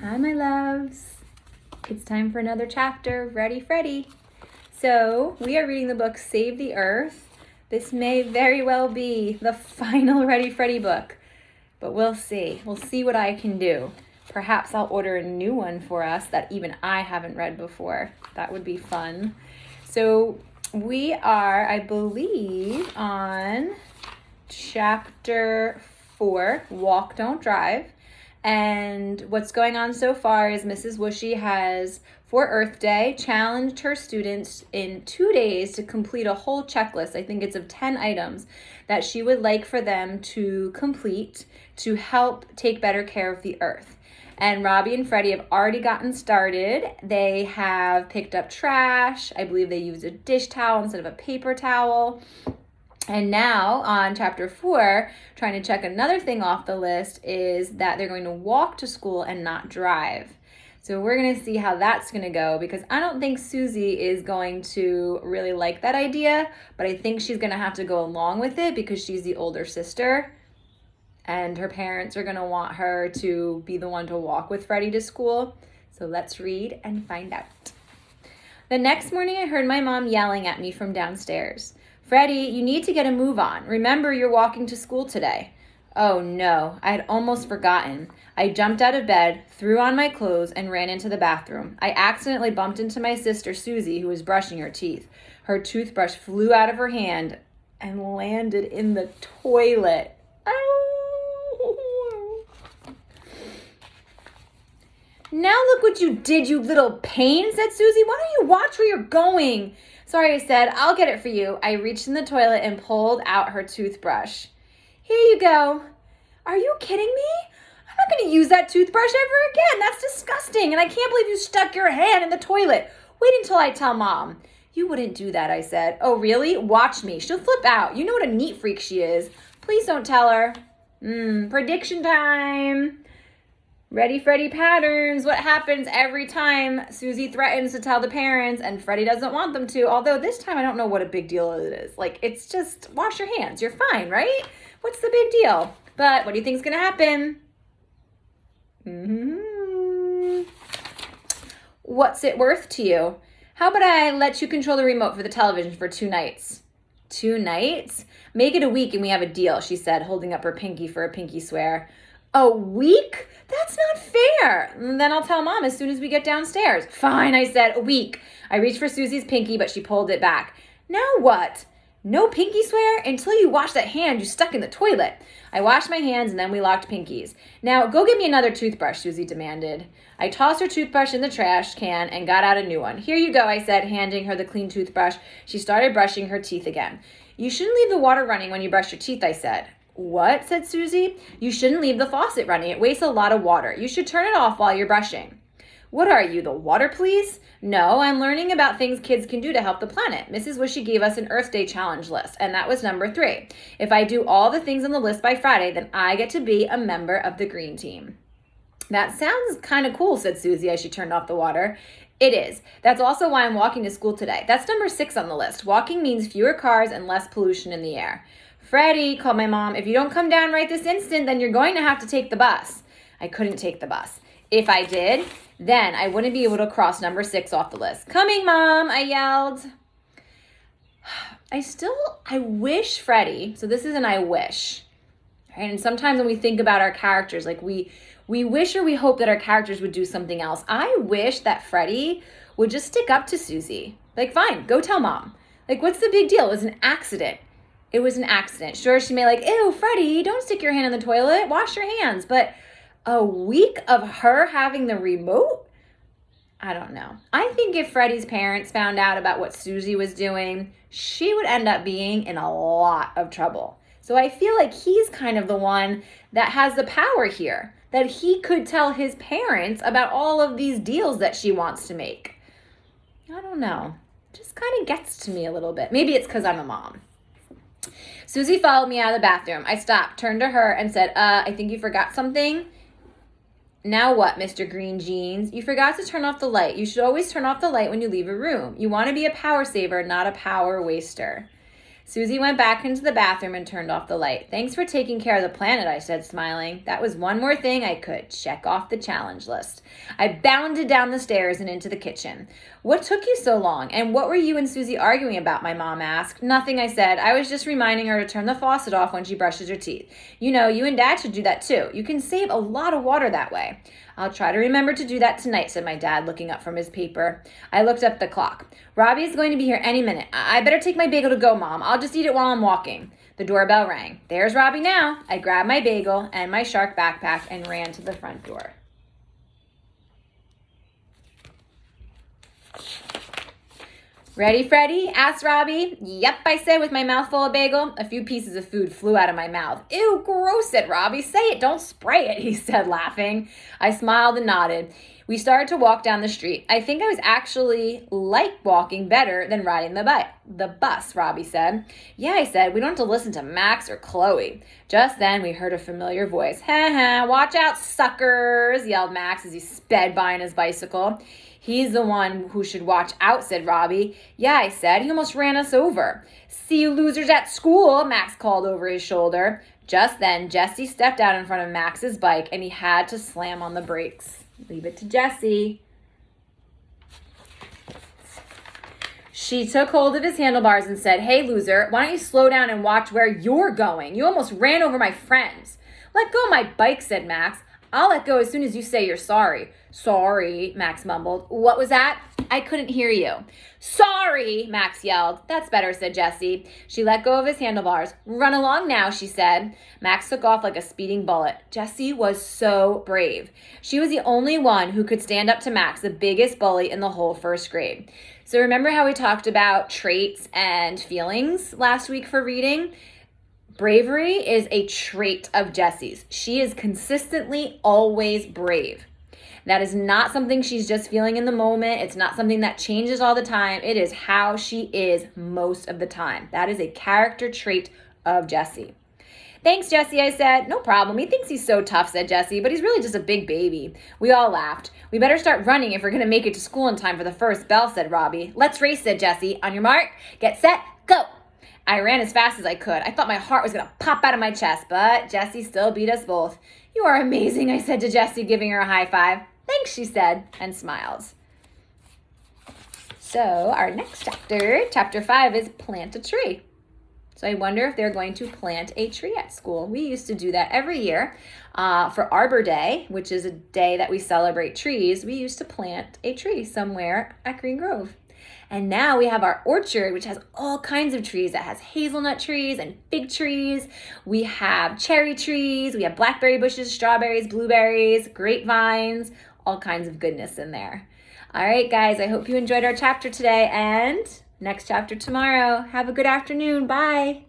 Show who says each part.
Speaker 1: Hi, my loves. It's time for another chapter, Ready, Freddy. So, we are reading the book Save the Earth. This may very well be the final Ready, Freddy book, but we'll see. We'll see what I can do. Perhaps I'll order a new one for us that even I haven't read before. That would be fun. So, we are, I believe, on chapter 4, Walk, Don't Drive. And what's going on so far is Mrs. Whooshy has, for Earth Day, challenged her students in 2 days to complete a whole checklist. I think it's of 10 items that she would like for them to complete to help take better care of the earth. And Robbie and Freddie have already gotten started. They have picked up trash. I believe they used a dish towel instead of a paper towel. And now on chapter 4, trying to check another thing off the list is that they're going to walk to school and not drive. So we're going to see how that's going to go, because I don't think Susie is going to really like that idea, but I think she's going to have to go along with it because she's the older sister and her parents are going to want her to be the one to walk with Freddie to school. So let's read and find out. The next morning I heard my mom yelling at me from downstairs. Freddie, you need to get a move on. Remember, you're walking to school today. Oh no, I had almost forgotten. I jumped out of bed, threw on my clothes, and ran into the bathroom. I accidentally bumped into my sister Susie, who was brushing her teeth. Her toothbrush flew out of her hand and landed in the toilet. Oh. Now look what you did, you little pain, said Susie. Why don't you watch where you're going? Sorry, I said. I'll get it for you. I reached in the toilet and pulled out her toothbrush. Here you go. Are you kidding me? I'm not going to use that toothbrush ever again. That's disgusting. And I can't believe you stuck your hand in the toilet. Wait until I tell Mom. You wouldn't do that, I said. Oh, really? Watch me. She'll flip out. You know what a neat freak she is. Please don't tell her. Prediction time. Ready, Freddy patterns. What happens every time Susie threatens to tell the parents and Freddie doesn't want them to? Although this time I don't know what a big deal it is. Like, it's just wash your hands. You're fine, right? What's the big deal? But what do you think's going to happen? What's it worth to you? How about I let you control the remote for the television for 2 nights? 2 nights? Make it a week and we have a deal, she said, holding up her pinky for a pinky swear. A week? That's not fair. Then I'll tell Mom as soon as we get downstairs. Fine, I said, a week. I reached for Susie's pinky, but she pulled it back. Now what? No pinky swear until you wash that hand you stuck in the toilet. I washed my hands and then we locked pinkies. Now go get me another toothbrush, Susie demanded. I tossed her toothbrush in the trash can and got out a new one. Here you go, I said, handing her the clean toothbrush. She started brushing her teeth again. You shouldn't leave the water running when you brush your teeth, I said. What? Said Susie. You shouldn't leave the faucet running. It wastes a lot of water. You should turn it off while you're brushing. What are you, the water police? No, I'm learning about things kids can do to help the planet. Mrs. Whooshy gave us an Earth Day challenge list, and that was number 3. If I do all the things on the list by Friday, then I get to be a member of the green team. That sounds kind of cool, said Susie as she turned off the water. It is. That's also why I'm walking to school today. That's number 6 on the list. Walking means fewer cars and less pollution in the air. Freddie, called my mom, if you don't come down right this instant, then you're going to have to take the bus. I couldn't take the bus. If I did, then I wouldn't be able to cross number 6 off the list. Coming, Mom, I yelled. I wish Freddie, so this is an I wish. Right? And sometimes when we think about our characters, like we wish or we hope that our characters would do something else. I wish that Freddie would just stick up to Susie. Like, fine, go tell Mom. Like, what's the big deal? It was an accident. It was an accident. Sure, she may like, ew, Freddie, don't stick your hand in the toilet. Wash your hands. But a week of her having the remote? I don't know. I think if Freddie's parents found out about what Susie was doing, she would end up being in a lot of trouble. So I feel like he's kind of the one that has the power here, that he could tell his parents about all of these deals that she wants to make. I don't know. Just kind of gets to me a little bit. Maybe it's because I'm a mom. Susie followed me out of the bathroom. I stopped, turned to her, and said, I think you forgot something. Now what, Mr. Green Jeans? You forgot to turn off the light. You should always turn off the light when you leave a room. You want to be a power saver, not a power waster. Susie went back into the bathroom and turned off the light. Thanks for taking care of the planet, I said, smiling. That was one more thing I could check off the challenge list. I bounded down the stairs and into the kitchen. What took you so long? And what were you and Susie arguing about? My mom asked. Nothing, I said. I was just reminding her to turn the faucet off when she brushes her teeth. You know, you and Dad should do that too. You can save a lot of water that way. I'll try to remember to do that tonight, said my dad, looking up from his paper. I looked up the clock. Robbie is going to be here any minute. I better take my bagel to go, Mom. I'll just eat it while I'm walking. The doorbell rang. There's Robbie now. I grabbed my bagel and my shark backpack and ran to the front door. Ready, Freddy? Asked Robbie. Yep, I said with my mouth full of bagel. A few pieces of food flew out of my mouth. Ew, gross, said Robbie. Say it, don't spray it, he said, laughing. I smiled and nodded. We started to walk down the street. I think I was actually like walking better than riding the bus, Robbie said. Yeah, I said, we don't have to listen to Max or Chloe. Just then, we heard a familiar voice. Ha ha, watch out, suckers, yelled Max as he sped by on his bicycle. He's the one who should watch out, said Robbie. Yeah, I said. He almost ran us over. See you losers at school, Max called over his shoulder. Just then, Jessie stepped out in front of Max's bike, and he had to slam on the brakes. Leave it to Jessie. She took hold of his handlebars and said, Hey, loser, why don't you slow down and watch where you're going? You almost ran over my friends. Let go of my bike, said Max. I'll let go as soon as you say you're sorry. Sorry, Max mumbled. What was that? I couldn't hear you. Sorry, Max yelled. That's better, said Jessie. She let go of his handlebars. Run along now, she said. Max took off like a speeding bullet. Jessie was so brave. She was the only one who could stand up to Max, the biggest bully in the whole first grade. So remember how we talked about traits and feelings last week for reading? Bravery is a trait of Jessie's. She is consistently always brave. That is not something she's just feeling in the moment. It's not something that changes all the time. It is how she is most of the time. That is a character trait of Jessie. Thanks, Jessie, I said. No problem. He thinks he's so tough, said Jessie, but he's really just a big baby. We all laughed. We better start running if we're going to make it to school in time for the first bell, said Robbie. Let's race, said Jessie. On your mark, get set, go. I ran as fast as I could. I thought my heart was going to pop out of my chest, but Jessie still beat us both. You are amazing, I said to Jessie, giving her a high five. Thanks, she said, and smiled. So our next chapter, chapter 5, is plant a tree. So I wonder if they're going to plant a tree at school. We used to do that every year for Arbor Day, which is a day that we celebrate trees. We used to plant a tree somewhere at Green Grove. And now we have our orchard, which has all kinds of trees. It has hazelnut trees and fig trees. We have cherry trees. We have blackberry bushes, strawberries, blueberries, grapevines, all kinds of goodness in there. All right, guys, I hope you enjoyed our chapter today, and next chapter tomorrow. Have a good afternoon. Bye.